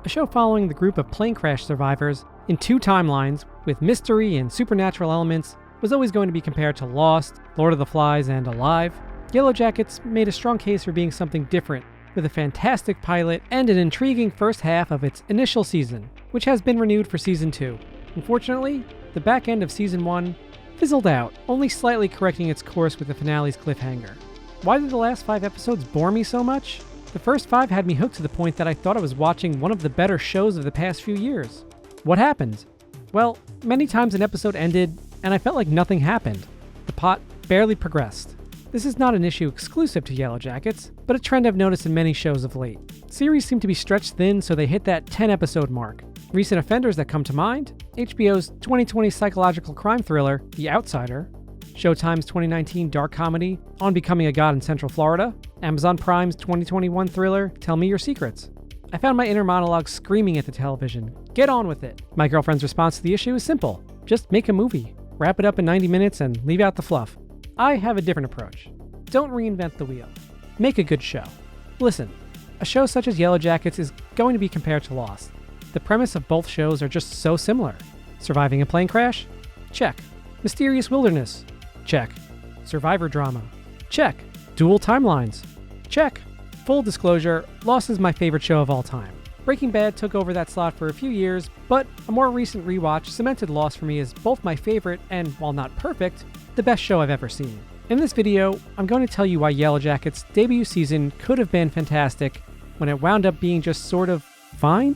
a show following the group of plane crash survivors in two timelines with mystery and supernatural elements, was always going to be compared to Lost, Lord of the Flies, and Alive. Yellowjackets made a strong case for being something different, with a fantastic pilot and an intriguing first half of its initial season, which has been renewed for Season 2. Unfortunately, the back end of Season 1 fizzled out, only slightly correcting its course with the finale's cliffhanger. Why did the last 5 episodes bore me so much? The first 5 had me hooked to the point that I thought I was watching one of the better shows of the past few years. What happened? Well, many times an episode ended, and I felt like nothing happened. The plot barely progressed. This is not an issue exclusive to Yellowjackets, but a trend I've noticed in many shows of late. Series seem to be stretched thin so they hit that 10-episode mark. Recent offenders that come to mind: HBO's 2020 psychological crime thriller, The Outsider, Showtime's 2019 dark comedy, On Becoming a God in Central Florida, Amazon Prime's 2021 thriller, Tell Me Your Secrets. I found my inner monologue screaming at the television, "Get on with it!" My girlfriend's response to the issue is simple: just make a movie, wrap it up in 90 minutes, and leave out the fluff. I have a different approach. Don't reinvent the wheel. Make a good show. Listen, a show such as Yellowjackets is going to be compared to Lost. The premise of both shows are just so similar. Surviving a plane crash? Check. Mysterious wilderness? Check. Survivor drama? Check. Dual timelines? Check. Full disclosure, Lost is my favorite show of all time. Breaking Bad took over that slot for a few years, but a more recent rewatch cemented Lost for me as both my favorite and, while not perfect, the best show I've ever seen. In this video, I'm going to tell you why Yellowjackets' debut season could have been fantastic when it wound up being just sort of fine.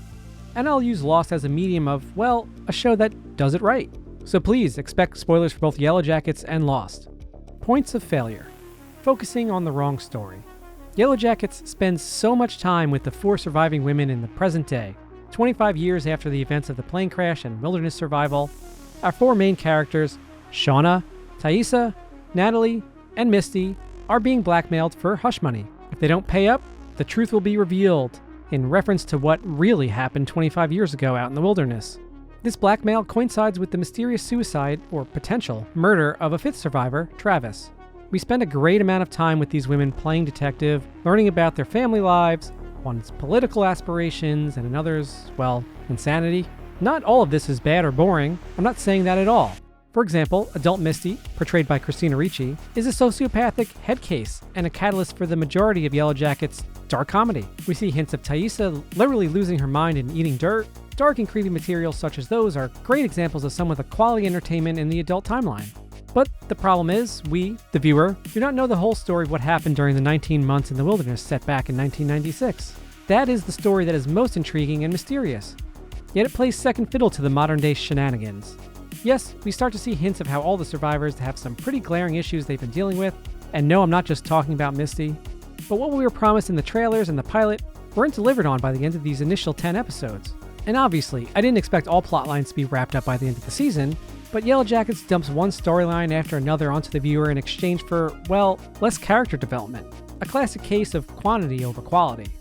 And I'll use Lost as a medium of, well, a show that does it right. So please expect spoilers for both Yellowjackets and Lost. Points of failure. Focusing on the wrong story. Yellowjackets spends so much time with the 4 surviving women in the present day. 25 years after the events of the plane crash and wilderness survival, our 4 main characters, Shauna, Thaisa, Natalie, and Misty, are being blackmailed for hush money. If they don't pay up, the truth will be revealed, in reference to what really happened 25 years ago out in the wilderness. This blackmail coincides with the mysterious suicide, or potential murder, of a 5th survivor, Travis. We spend a great amount of time with these women playing detective, learning about their family lives, one's political aspirations, and another's, well, insanity. Not all of this is bad or boring. I'm not saying that at all. For example, adult Misty, portrayed by Christina Ricci, is a sociopathic head case and a catalyst for the majority of Yellowjackets' dark comedy. We see hints of Thaisa literally losing her mind and eating dirt. Dark and creepy materials such as those are great examples of some of the quality entertainment in the adult timeline. But the problem is, we, the viewer, do not know the whole story of what happened during the 19 months in the wilderness set back in 1996. That is the story that is most intriguing and mysterious. Yet it plays second fiddle to the modern-day shenanigans. Yes, we start to see hints of how all the survivors have some pretty glaring issues they've been dealing with, and no, I'm not just talking about Misty. But what we were promised in the trailers and the pilot weren't delivered on by the end of these initial 10 episodes. And obviously, I didn't expect all plotlines to be wrapped up by the end of the season, but Yellowjackets dumps one storyline after another onto the viewer in exchange for, well, less character development. A classic case of quantity over quality.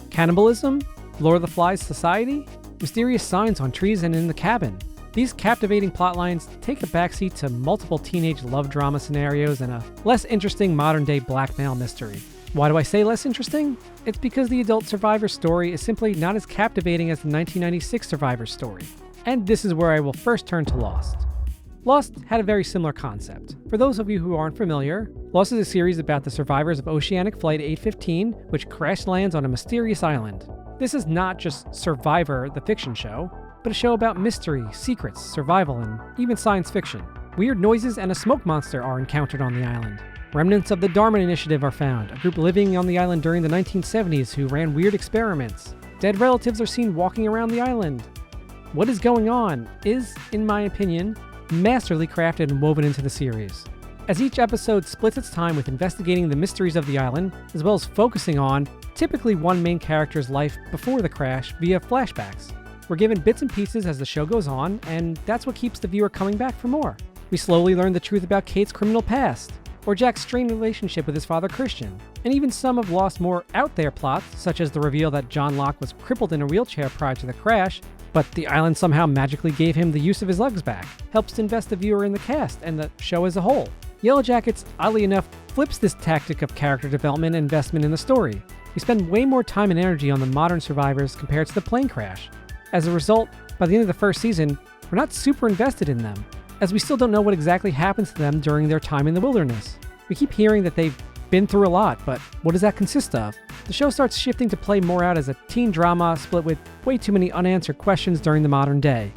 Cannibalism? Lord of the Flies society? Mysterious signs on trees and in the cabin. These captivating plotlines take a backseat to multiple teenage love drama scenarios and a less interesting modern-day blackmail mystery. Why do I say less interesting? It's because the adult survivor story is simply not as captivating as the 1996 survivor story. And this is where I will first turn to Lost. Lost had a very similar concept. For those of you who aren't familiar, Lost is a series about the survivors of Oceanic Flight 815, which crash lands on a mysterious island. This is not just Survivor, the fiction show, but a show about mystery, secrets, survival, and even science fiction. Weird noises and a smoke monster are encountered on the island. Remnants of the Dharma Initiative are found, a group living on the island during the 1970s who ran weird experiments. Dead relatives are seen walking around the island. What is going on is, in my opinion, masterly crafted and woven into the series. As each episode splits its time with investigating the mysteries of the island, as well as focusing on, typically one main character's life before the crash via flashbacks. We're given bits and pieces as the show goes on, and that's what keeps the viewer coming back for more. We slowly learn the truth about Kate's criminal past, or Jack's strained relationship with his father Christian, and even some of Lost's more out-there plots, such as the reveal that John Locke was crippled in a wheelchair prior to the crash, but the island somehow magically gave him the use of his legs back, helps to invest the viewer in the cast and the show as a whole. Yellowjackets, oddly enough, flips this tactic of character development and investment in the story. We spend way more time and energy on the modern survivors compared to the plane crash. As a result, by the end of the first season, we're not super invested in them, as we still don't know what exactly happens to them during their time in the wilderness. We keep hearing that they've been through a lot, but what does that consist of? The show starts shifting to play more out as a teen drama split with way too many unanswered questions during the modern day.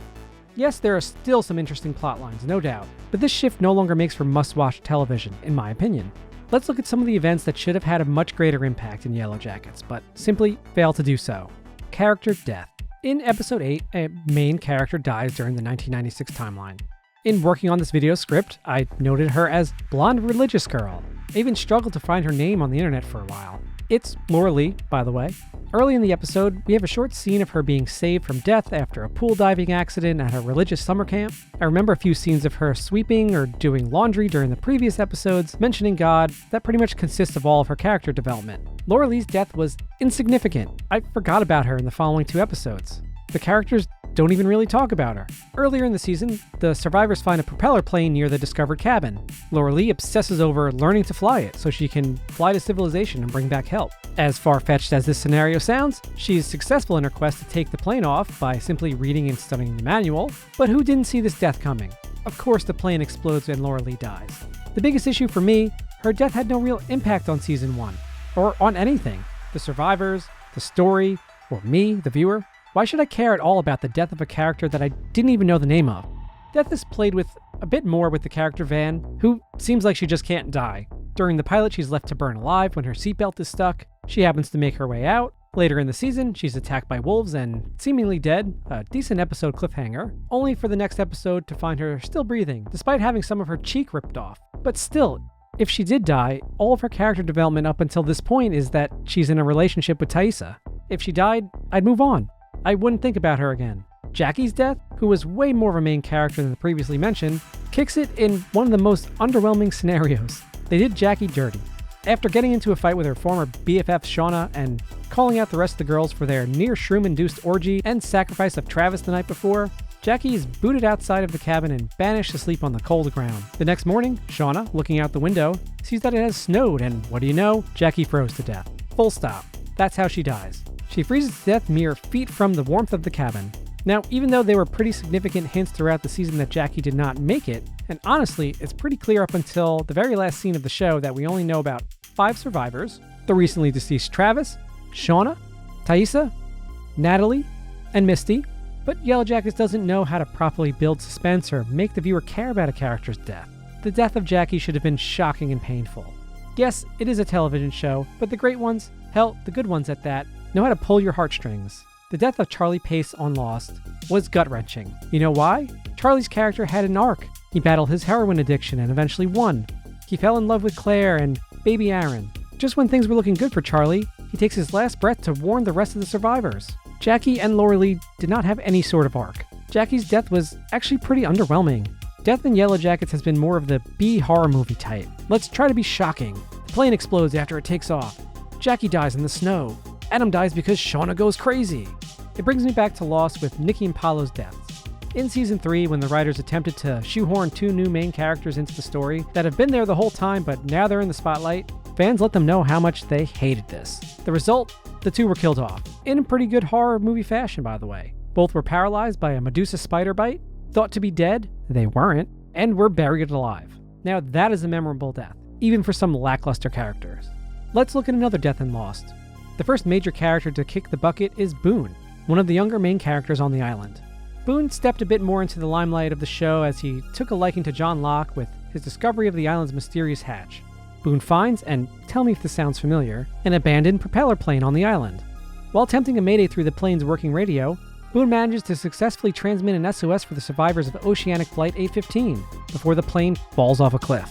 Yes, there are still some interesting plot lines, no doubt, but this shift no longer makes for must-watch television, in my opinion. Let's look at some of the events that should have had a much greater impact in Yellowjackets, but simply fail to do so. Character death. In episode 8, a main character dies during the 1996 timeline. In working on this video script, I noted her as Blonde Religious Girl. I even struggled to find her name on the internet for a while. It's Laura Lee, by the way. Early in the episode, we have a short scene of her being saved from death after a pool diving accident at her religious summer camp. I remember a few scenes of her sweeping or doing laundry during the previous episodes, mentioning God. That pretty much consists of all of her character development. Laura Lee's death was insignificant. I forgot about her in the following 2 episodes. The characters don't even really talk about her. Earlier in the season, the survivors find a propeller plane near the discovered cabin. Laura Lee obsesses over learning to fly it so she can fly to civilization and bring back help. As far-fetched as this scenario sounds, she is successful in her quest to take the plane off by simply reading and studying the manual, but who didn't see this death coming? Of course the plane explodes and Laura Lee dies. The biggest issue for me, her death had no real impact on season 1, or on anything. The survivors, the story, or me, the viewer. Why should I care at all about the death of a character that I didn't even know the name of? Death is played with a bit more with the character Van, who seems like she just can't die. During the pilot, she's left to burn alive when her seatbelt is stuck. She happens to make her way out. Later in the season, she's attacked by wolves and seemingly dead, a decent episode cliffhanger, only for the next episode to find her still breathing, despite having some of her cheek ripped off. But still, if she did die, all of her character development up until this point is that she's in a relationship with Thaisa. If she died, I'd move on. I wouldn't think about her again. Jackie's death, who was way more of a main character than the previously mentioned, kicks it in one of the most underwhelming scenarios. They did Jackie dirty. After getting into a fight with her former BFF Shauna and calling out the rest of the girls for their near shroom-induced orgy and sacrifice of Travis the night before, Jackie is booted outside of the cabin and banished to sleep on the cold ground. The next morning, Shauna, looking out the window, sees that it has snowed and what do you know? Jackie froze to death. Full stop. That's how she dies. She freezes to death mere feet from the warmth of the cabin. Now, even though there were pretty significant hints throughout the season that Jackie did not make it, and honestly, it's pretty clear up until the very last scene of the show that we only know about 5 survivors: the recently deceased Travis, Shauna, Thaisa, Natalie, and Misty. But Yellowjackets doesn't know how to properly build suspense or make the viewer care about a character's death. The death of Jackie should have been shocking and painful. Yes, it is a television show, but the great ones, hell, the good ones at that, know how to pull your heartstrings. The death of Charlie Pace on Lost was gut-wrenching. You know why? Charlie's character had an arc. He battled his heroin addiction and eventually won. He fell in love with Claire and baby Aaron. Just when things were looking good for Charlie, he takes his last breath to warn the rest of the survivors. Jackie and Laura Lee did not have any sort of arc. Jackie's death was actually pretty underwhelming. Death in Yellowjackets has been more of the B horror movie type. Let's try to be shocking. The plane explodes after it takes off. Jackie dies in the snow. Adam dies because Shauna goes crazy. It brings me back to Lost with Nikki and Paulo's deaths. In Season 3, when the writers attempted to shoehorn 2 new main characters into the story that have been there the whole time but now they're in the spotlight, fans let them know how much they hated this. The result? The 2 were killed off. In a pretty good horror movie fashion, by the way. Both were paralyzed by a Medusa spider bite, thought to be dead, they weren't, and were buried alive. Now that is a memorable death, even for some lackluster characters. Let's look at another death in Lost. The first major character to kick the bucket is Boone, one of the younger main characters on the island. Boone stepped a bit more into the limelight of the show as he took a liking to John Locke with his discovery of the island's mysterious hatch. Boone finds, and tell me if this sounds familiar, an abandoned propeller plane on the island. While attempting a mayday through the plane's working radio, Boone manages to successfully transmit an SOS for the survivors of Oceanic Flight 815 before the plane falls off a cliff.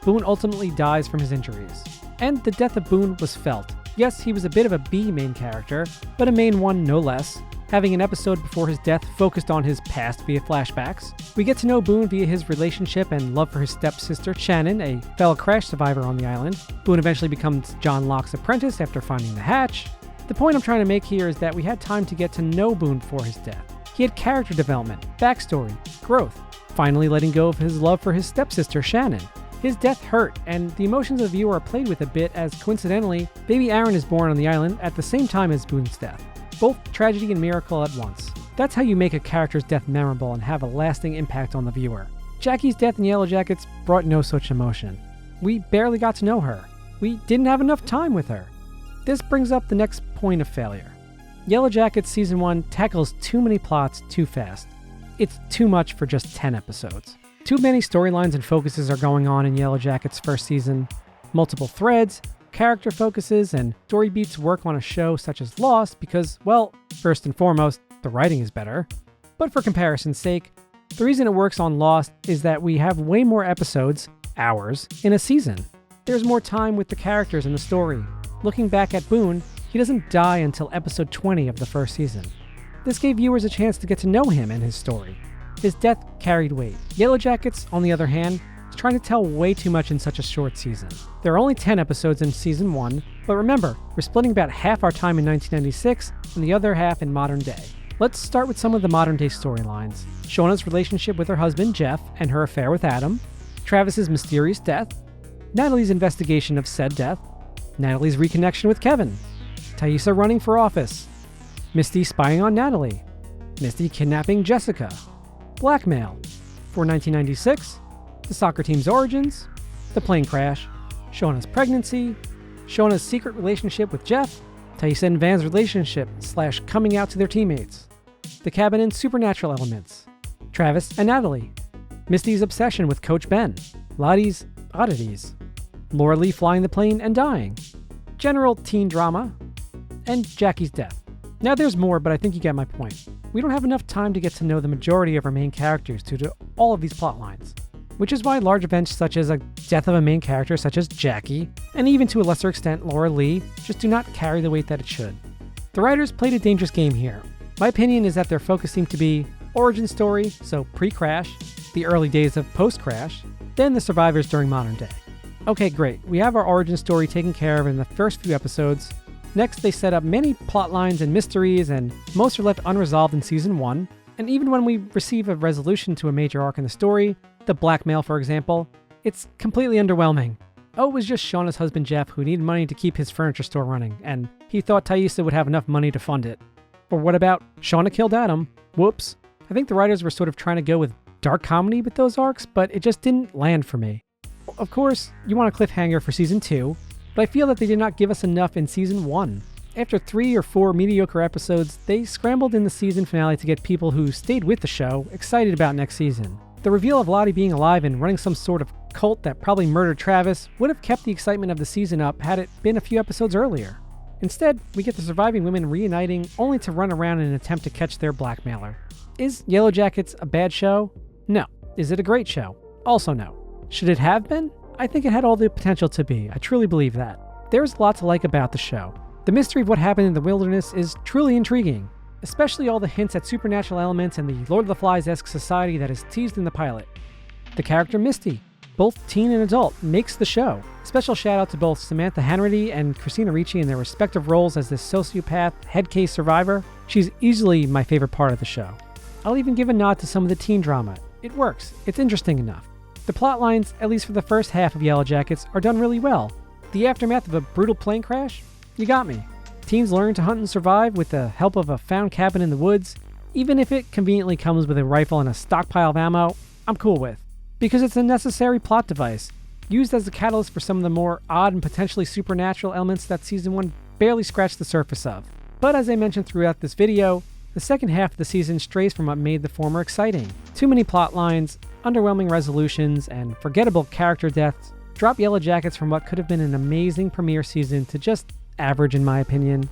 Boone ultimately dies from his injuries, and the death of Boone was felt. Yes, he was a bit of a B main character, but a main one no less. Having an episode before his death focused on his past via flashbacks, we get to know Boone via his relationship and love for his stepsister, Shannon, a fellow crash survivor on the island. Boone eventually becomes John Locke's apprentice after finding the hatch. The point I'm trying to make here is that we had time to get to know Boone before his death. He had character development, backstory, growth, finally letting go of his love for his stepsister, Shannon. His death hurt, and the emotions of the viewer are played with a bit as, coincidentally, baby Aaron is born on the island at the same time as Boone's death. Both tragedy and miracle at once. That's how you make a character's death memorable and have a lasting impact on the viewer. Jackie's death in Yellowjackets brought no such emotion. We barely got to know her. We didn't have enough time with her. This brings up the next point of failure. Yellowjackets Season 1 tackles too many plots too fast. It's too much for just 10 episodes. Too many storylines and focuses are going on in Yellowjackets' first season. Multiple threads, character focuses, and story beats work on a show such as Lost because, well, first and foremost, the writing is better. But for comparison's sake, the reason it works on Lost is that we have way more episodes, hours, in a season. There's more time with the characters and the story. Looking back at Boone, he doesn't die until episode 20 of the first season. This gave viewers a chance to get to know him and his story. His death carried weight. Yellowjackets, on the other hand, is trying to tell way too much in such a short season. There are only 10 episodes in Season 1, but remember, we're splitting about half our time in 1996 and the other half in modern day. Let's start with some of the modern day storylines. Shauna's relationship with her husband Jeff and her affair with Adam, Travis's mysterious death, Natalie's investigation of said death, Natalie's reconnection with Kevin, Taissa running for office, Misty spying on Natalie, Misty kidnapping Jessica, blackmail, for 1996, the soccer team's origins, the plane crash, Shauna's pregnancy, Shauna's secret relationship with Jeff, Taissa and Van's relationship / coming out to their teammates, the cabin and supernatural elements, Travis and Natalie, Misty's obsession with Coach Ben, Lottie's oddities, Laura Lee flying the plane and dying, general teen drama, and Jackie's death. Now there's more, but I think you get my point. We don't have enough time to get to know the majority of our main characters due to all of these plot lines, which is why large events such as a death of a main character such as Jackie, and even to a lesser extent Laura Lee, just do not carry the weight that it should. The writers played a dangerous game here. My opinion is that their focus seemed to be origin story, so pre-crash, the early days of post-crash, then the survivors during modern day. Okay, great, we have our origin story taken care of in the first few episodes. Next, they set up many plot lines and mysteries, and most are left unresolved in Season 1, and even when we receive a resolution to a major arc in the story, the blackmail for example, it's completely underwhelming. Oh, it was just Shauna's husband Jeff who needed money to keep his furniture store running, and he thought Taissa would have enough money to fund it. Or what about Shauna killed Adam? Whoops. I think the writers were sort of trying to go with dark comedy with those arcs, but it just didn't land for me. Of course, you want a cliffhanger for Season 2, but I feel that they did not give us enough in Season 1. After 3 or 4 mediocre episodes, they scrambled in the season finale to get people who stayed with the show excited about next season. The reveal of Lottie being alive and running some sort of cult that probably murdered Travis would have kept the excitement of the season up had it been a few episodes earlier. Instead, we get the surviving women reuniting only to run around in an attempt to catch their blackmailer. Is Yellowjackets a bad show? No. Is it a great show? Also no. Should it have been? I think it had all the potential to be. I truly believe that. There's a lot to like about the show. The mystery of what happened in the wilderness is truly intriguing, especially all the hints at supernatural elements and the Lord of the Flies-esque society that is teased in the pilot. The character Misty, both teen and adult, makes the show. Special shout out to both Samantha Hannity and Christina Ricci in their respective roles as this sociopath head case survivor. She's easily my favorite part of the show. I'll even give a nod to some of the teen drama. It works. It's interesting enough. The plot lines, at least for the first half of Yellowjackets, are done really well. The aftermath of a brutal plane crash? You got me. Teens learn to hunt and survive with the help of a found cabin in the woods, even if it conveniently comes with a rifle and a stockpile of ammo, I'm cool with. Because it's a necessary plot device, used as the catalyst for some of the more odd and potentially supernatural elements that Season 1 barely scratched the surface of. But as I mentioned throughout this video, the second half of the season strays from what made the former exciting. Too many plot lines, underwhelming resolutions, and forgettable character deaths drop Yellowjackets from what could have been an amazing premiere season to just average in my opinion.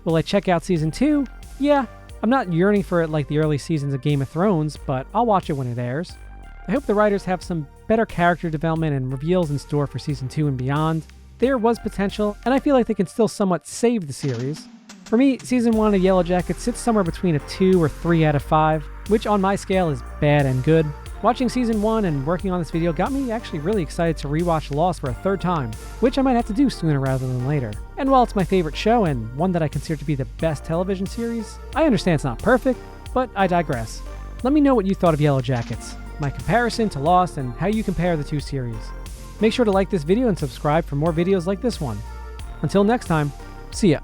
Will I check out Season 2? Yeah, I'm not yearning for it like the early seasons of Game of Thrones, but I'll watch it when it airs. I hope the writers have some better character development and reveals in store for Season 2 and beyond. There was potential, and I feel like they can still somewhat save the series. For me, Season 1 of Yellowjackets sits somewhere between a 2 or 3 out of 5, which on my scale is bad and good. Watching Season 1 and working on this video got me actually really excited to rewatch Lost for a third time, which I might have to do sooner rather than later. And while it's my favorite show and one that I consider to be the best television series, I understand it's not perfect, but I digress. Let me know what you thought of Yellowjackets, my comparison to Lost, and how you compare the two series. Make sure to like this video and subscribe for more videos like this one. Until next time, see ya.